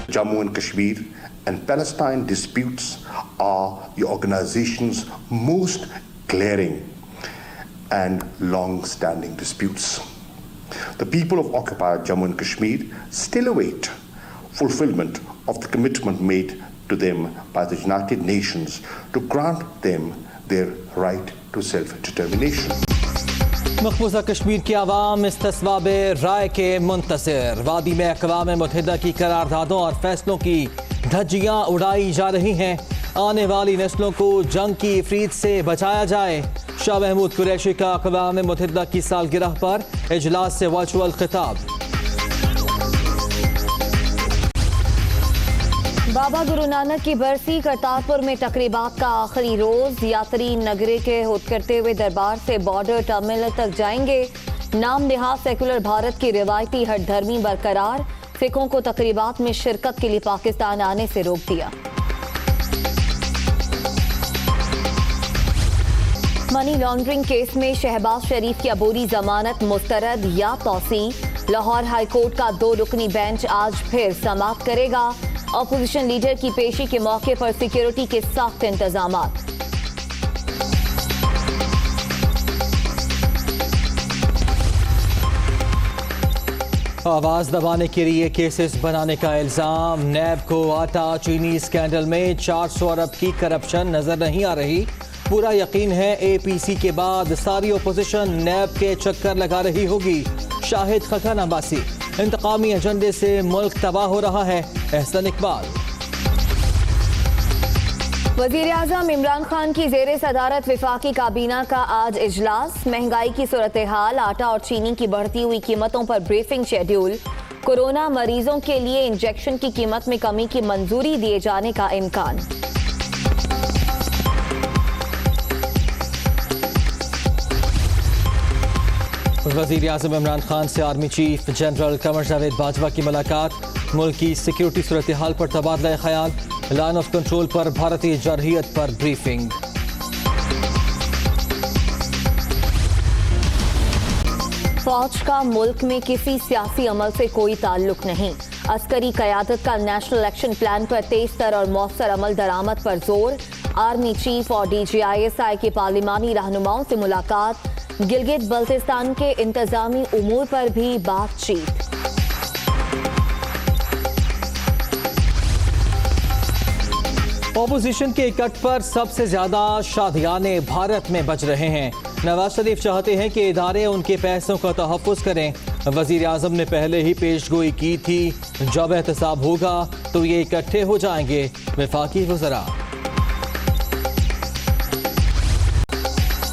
Jammu and Kashmir and Palestine disputes are the organization's most glaring and long-standing disputes. The people of occupied Jammu and Kashmir still await fulfillment of the commitment made to them by the United Nations to grant them their right to self-determination. مقبوضہ کشمیر کی عوام استصواب رائے کے منتظر. وادی میں اقوام متحدہ کی قراردادوں اور فیصلوں کی دھجیاں اڑائی جا رہی ہیں. آنے والی نسلوں کو جنگ کی افریت سے بچایا جائے. شاہ محمود قریشی کا اقوام متحدہ کی سالگرہ پر اجلاس سے ورچوئل خطاب. بابا گرو نانک کی برسی کرتارپور میں تقریبات کا آخری روز. یاتری نگرے کے ہود کرتے ہوئے دربار سے بارڈر ٹرمینل تک جائیں گے. نام نہاد سیکولر بھارت کی روایتی ہٹ دھرمی برقرار. سکھوں کو تقریبات میں شرکت کے لیے پاکستان آنے سے روک دیا. منی لانڈرنگ کیس میں شہباز شریف کی عبوری ضمانت مسترد یا توسیع. لاہور ہائی کورٹ کا 2 رکنی بینچ آج پھر سماعت کرے گا. اپوزیشن لیڈر کی پیشی کے موقع پر سیکیورٹی کے سخت انتظامات. آواز دبانے کے لیے کیسز بنانے کا الزام. نیب کو آٹا چینی اسکینڈل میں 400 ارب کی کرپشن نظر نہیں آ رہی. پورا یقین ہے اے پی سی کے بعد ساری اپوزیشن نیب کے چکر لگا رہی ہوگی. شاہد خاقان عباسی. انتقامی ایجنڈے سے ملک تباہ ہو رہا ہے. احسن اقبال. وزیر اعظم عمران خان کی زیر صدارت وفاقی کابینہ کا آج اجلاس. مہنگائی کی صورتحال، آٹا اور چینی کی بڑھتی ہوئی قیمتوں پر بریفنگ شیڈیول. کورونا مریضوں کے لیے انجیکشن کی قیمت میں کمی کی منظوری دیے جانے کا امکان. وزیر اعظم عمران خان سے army chief general Qamar Javed Bajwa کی ملاقات. ملک کی سیکیورٹی صورتحال پر تبادلہ خیال. لائن آف کنٹرول پر بھارتی جارحیت پر بریفنگ. فوج کا ملک میں کسی سیاسی عمل سے کوئی تعلق نہیں. عسکری قیادت کا نیشنل ایکشن پلان پر تیز تر اور مؤثر عمل درآمد پر زور. آرمی چیف اور D G I S I کے پارلیمانی رہنماؤں سے ملاقات. گلگت بلتستان کے انتظامی امور پر بھی بات چیت. اپوزیشن کے اکٹ پر سب سے زیادہ شادیانے بھارت میں بچ رہے ہیں. نواز شریف چاہتے ہیں کہ ادارے ان کے پیسوں کا تحفظ کریں. وزیر اعظم نے پہلے ہی پیش گوئی کی تھی جب احتساب ہوگا تو یہ اکٹھے ہو جائیں گے. وفاقی وزراء.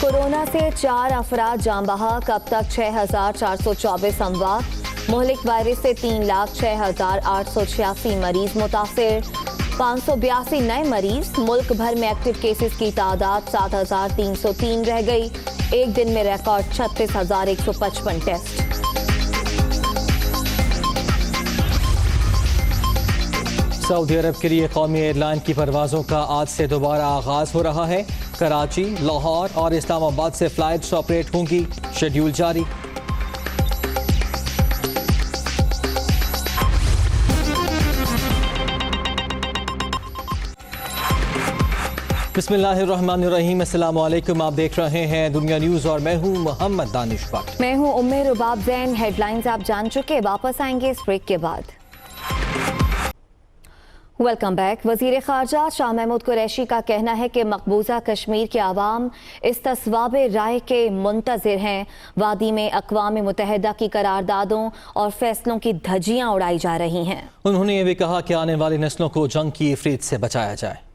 کورونا سے 4 افراد جاں بحق. اب تک 6,424 اموات. مہلک وائرس سے 3,06,886 مریض متاثر. 582 نئے مریض. ملک بھر میں ایکٹیو کیسز کی تعداد 7,303 رہ گئی. ایک دن میں ریکارڈ 36,155 ٹیسٹ. سعودی عرب کے لیے قومی ایئر لائن کی پروازوں کا آج سے دوبارہ آغاز ہو رہا ہے. کراچی، لاہور اور اسلام آباد سے فلائٹس آپریٹ ہوں گی. شیڈیول جاری. بسم اللہ الرحمن الرحیم. السلام علیکم. آپ دیکھ رہے ہیں دنیا نیوز اور میں ہوں محمد دانش بٹ. میں ہوں ام رباب زین. ہیڈ لائنز آپ جان چکے. واپس آئیں گے اس بریک کے بعد. Welcome back. وزیر خارجہ شاہ محمود قریشی کا کہنا ہے کہ مقبوضہ کشمیر کے عوام استصواب رائے کے منتظر ہیں. وادی میں اقوام متحدہ کی قراردادوں اور فیصلوں کی دھجیاں اڑائی جا رہی ہیں. انہوں نے یہ بھی کہا کہ آنے والی نسلوں کو جنگ کی افریت سے بچایا جائے.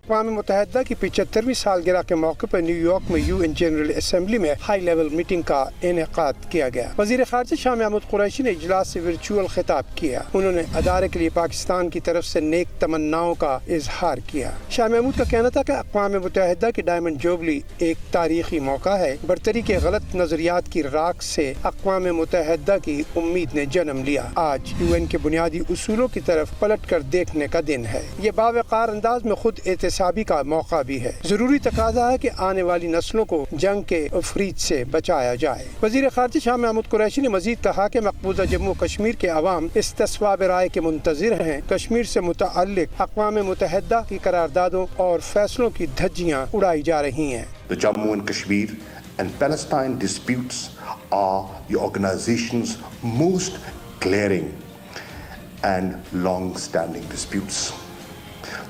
اقوام متحدہ کی 75ویں سالگرہ کے موقع پر نیو یارک میں UN جنرل اسمبلی میں ہائی لیول میٹنگ کا انعقاد کیا گیا. وزیر خارجہ شاہ محمود قریشی نے اجلاس سے ورچوئل خطاب کیا. انہوں نے ادارے کے لیے پاکستان کی طرف سے نیک تمناؤں کا اظہار کیا. شاہ محمود کا کہنا تھا کہ اقوام متحدہ کی ڈائمنڈ جوبلی ایک تاریخی موقع ہے. برتری کے غلط نظریات کی راکھ سے اقوام متحدہ کی امید نے جنم لیا. آج UN کے بنیادی اصولوں کی طرف پلٹ کر دیکھنے کا دن ہے. یہ باوقار انداز میں خود احتساب تصابی کا موقع بھی ہے. ضروری تقاضا ہے کہ آنے والی نسلوں کو جنگ کے افریت سے بچایا جائے. وزیر خارجہ شاہ محمود قریشی نے مزید کہا کہ مقبوضہ جموں کشمیر کے عوام استصواب رائے کے منتظر ہیں. کشمیر سے متعلق اقوام متحدہ کی قراردادوں اور فیصلوں کی دھجیاں اڑائی جا رہی ہیں. The Jammu and Kashmir and Palestine disputes are the organization's most glaring and long-standing disputes.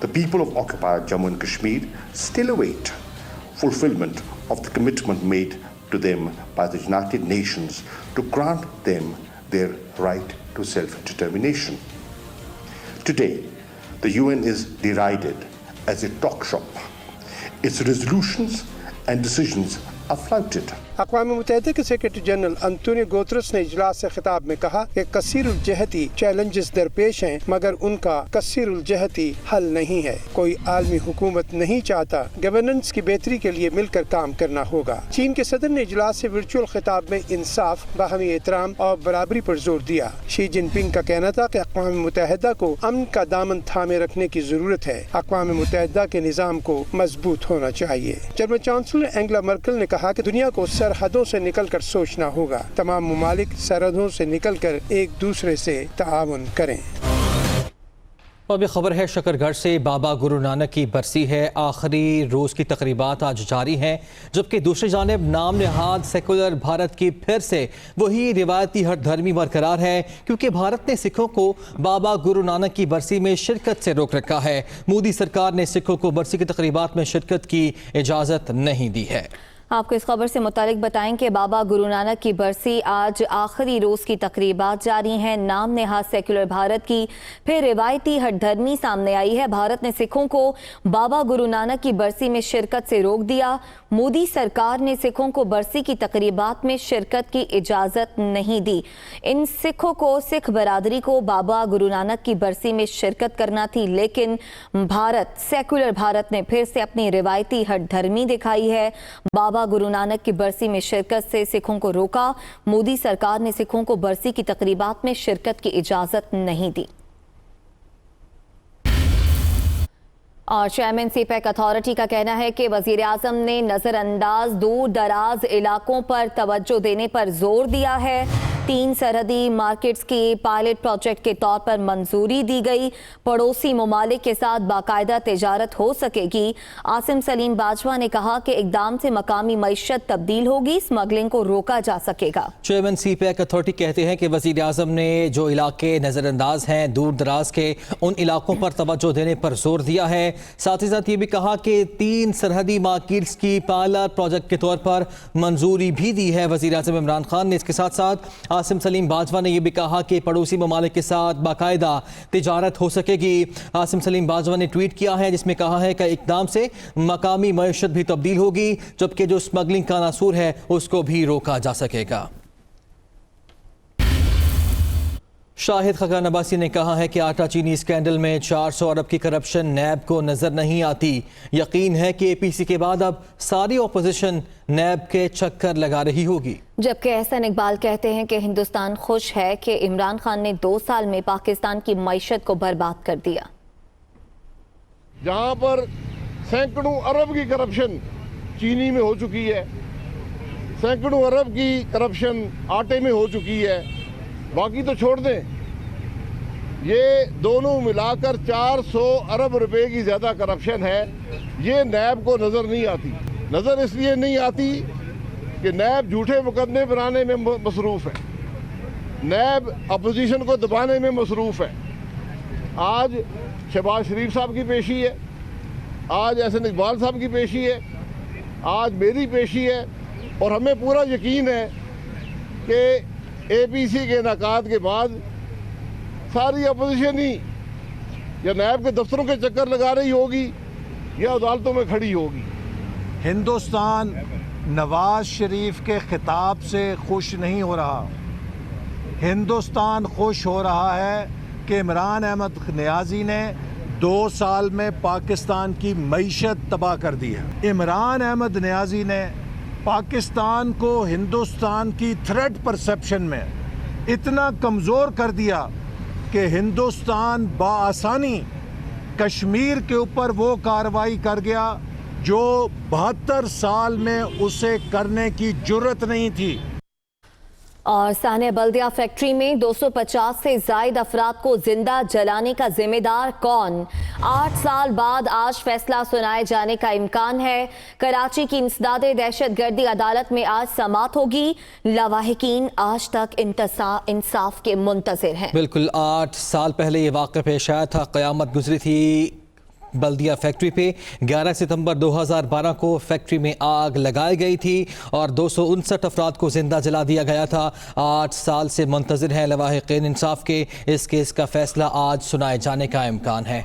The people of occupied Jammu and Kashmir still await fulfillment of the commitment made to them by the United Nations to grant them their right to self-determination. Today, the UN is derided as a talk shop. Its resolutions and decisions are flouted. اقوام متحدہ کے secretary general Antonio گوترس نے اجلاس سے خطاب میں کہا کہ کثیر الجہتی چیلنجز درپیش ہیں مگر ان کا کثیر الجہتی حل نہیں ہے. کوئی عالمی حکومت نہیں چاہتا. گورننس کی بہتری کے لیے مل کر کام کرنا ہوگا. چین کے صدر نے اجلاس سے ورچوئل خطاب میں انصاف، باہمی احترام اور برابری پر زور دیا. شی جن پنگ کا کہنا تھا کہ اقوام متحدہ کو امن کا دامن تھامے رکھنے کی ضرورت ہے. اقوام متحدہ کے نظام کو مضبوط ہونا چاہیے. جرمن چانسلر اینگلا مرکل نے کہا کہ دنیا کو سرحدوں سے نکل کر سوچنا ہوگا. تمام ممالک سرحدوں سے نکل کر ایک دوسرے سے تعاون کریں. اب خبر ہے شکر گڑھ سے بابا گرو نانک کی برسی ہے. آخری روز کی تقریبات آج جاری ہیں، جبکہ دوسری جانب نام نہاد سیکولر بھارت کی پھر سے وہی روایتی ہٹ دھرمی برقرار ہے، کیونکہ بھارت نے سکھوں کو بابا گرو نانک کی برسی میں شرکت سے روک رکھا ہے. مودی سرکار نے سکھوں کو برسی کی تقریبات میں شرکت کی اجازت نہیں دی ہے. آپ کو اس خبر سے متعلق بتائیں کہ بابا گرو نانک کی برسی آج آخری روز کی تقریبات جاری ہیں. نام نہاد سیکولر بھارت کی پھر روایتی ہٹ دھرمی سامنے آئی ہے. بھارت نے سکھوں کو بابا گرو نانک کی برسی میں شرکت سے روک دیا. مودی سرکار نے سکھوں کو برسی کی تقریبات میں شرکت کی اجازت نہیں دی. ان سکھوں کو سکھ برادری کو بابا گرو نانک کی برسی میں شرکت کرنا تھی، لیکن بھارت سیکولر بھارت نے پھر سے اپنی روایتی ہٹ دھرمی دکھائی ہے. بابا گرو نانک کی برسی میں شرکت سے سکھوں کو روکا. مودی سرکار نے سکھوں کو برسی کی تقریبات میں شرکت کی اجازت نہیں دی. اور چیئرمین سی پیک اتھارٹی کا کہنا ہے کہ وزیر اعظم نے نظر انداز دور دراز علاقوں پر توجہ دینے پر زور دیا ہے. 3 سرحدی مارکیٹس کی پائلٹ پروجیکٹ کے طور پر منظوری دی گئی. پڑوسی ممالک کے ساتھ باقاعدہ تجارت ہو سکے گی. عاصم سلیم باجوہ نے کہا کہ اقدام سے مقامی معیشت تبدیل ہوگی، اسمگلنگ کو روکا جا سکے گا. چیئرمین سی پیک اتھارٹی کہتے ہیں کہ وزیر اعظم نے جو علاقے نظر انداز ہیں دور دراز کے، ان علاقوں پر توجہ دینے پر زور دیا ہے. ساتھ ہی ساتھ یہ بھی کہا کہ 3 سرحدی مارکیٹس کی پائلٹ پروجیکٹ کے طور پر منظوری بھی دی ہے وزیر اعظم عمران خان نے. اس کے ساتھ ساتھ عاصم سلیم باجوہ نے یہ بھی کہا کہ پڑوسی ممالک کے ساتھ باقاعدہ تجارت ہو سکے گی. عاصم سلیم باجوہ نے ٹویٹ کیا ہے جس میں کہا ہے کہ اقدام سے مقامی معیشت بھی تبدیل ہوگی، جبکہ جو اسمگلنگ کا ناصور ہے اس کو بھی روکا جا سکے گا. شاہد خاقان عباسی نے کہا ہے کہ آٹا چینی اسکینڈل میں 400 ارب کی کرپشن نیب کو نظر نہیں آتی. یقین ہے کہ اے پی سی کے بعد اب ساری اپوزیشن نیب کے چکر لگا رہی ہوگی. جبکہ احسن اقبال کہتے ہیں کہ ہندوستان خوش ہے کہ عمران خان نے 2 سال میں پاکستان کی معیشت کو برباد کر دیا. جہاں پر سینکڑوں ارب کی کرپشن چینی میں ہو چکی ہے، سینکڑوں ارب کی کرپشن آٹے میں ہو چکی ہے، باقی تو چھوڑ دیں، یہ دونوں ملا کر 400 ارب روپے کی زیادہ کرپشن ہے. یہ نیب کو نظر نہیں آتی. نظر اس لیے نہیں آتی کہ نیب جھوٹے مقدمے بنانے میں مصروف ہے، نیب اپوزیشن کو دبانے میں مصروف ہے. آج شہباز شریف صاحب کی پیشی ہے، آج احسن اقبال صاحب کی پیشی ہے، آج میری پیشی ہے، اور ہمیں پورا یقین ہے کہ اے پی سی کے انعقاد کے بعد ساری اپوزیشن ہی یا نیب کے دفتروں کے چکر لگا رہی ہوگی یا عدالتوں میں کھڑی ہوگی. ہندوستان نواز شریف کے خطاب سے خوش نہیں ہو رہا. ہندوستان خوش ہو رہا ہے کہ عمران احمد نیازی نے 2 سال میں پاکستان کی معیشت تباہ کر دی ہے. عمران احمد نیازی نے پاکستان کو ہندوستان کی تھریٹ پرسیپشن میں اتنا کمزور کر دیا کہ ہندوستان بآسانی کشمیر کے اوپر وہ کارروائی کر گیا جو 72 سال میں اسے کرنے کی جرت نہیں تھی۔ اور سانحہ بلدیہ فیکٹری میں 250 سے زائد افراد کو زندہ جلانے کا ذمہ دار کون؟ 8 سال بعد آج فیصلہ سنائے جانے کا امکان ہے۔ کراچی کی انسداد دہشت گردی عدالت میں آج سماعت ہوگی۔ لواحقین آج تک انصاف کے منتظر ہیں۔ بالکل 8 سال پہلے یہ واقعہ پیش آیا تھا، قیامت گزری تھی بلدیہ فیکٹری پہ۔ 11 ستمبر 2012 کو فیکٹری میں آگ لگائی گئی تھی اور 259 افراد کو زندہ جلا دیا گیا تھا۔ 8 سال سے منتظر ہیں لواحقین انصاف کے۔ اس کیس کا فیصلہ آج سنائے جانے کا امکان ہے۔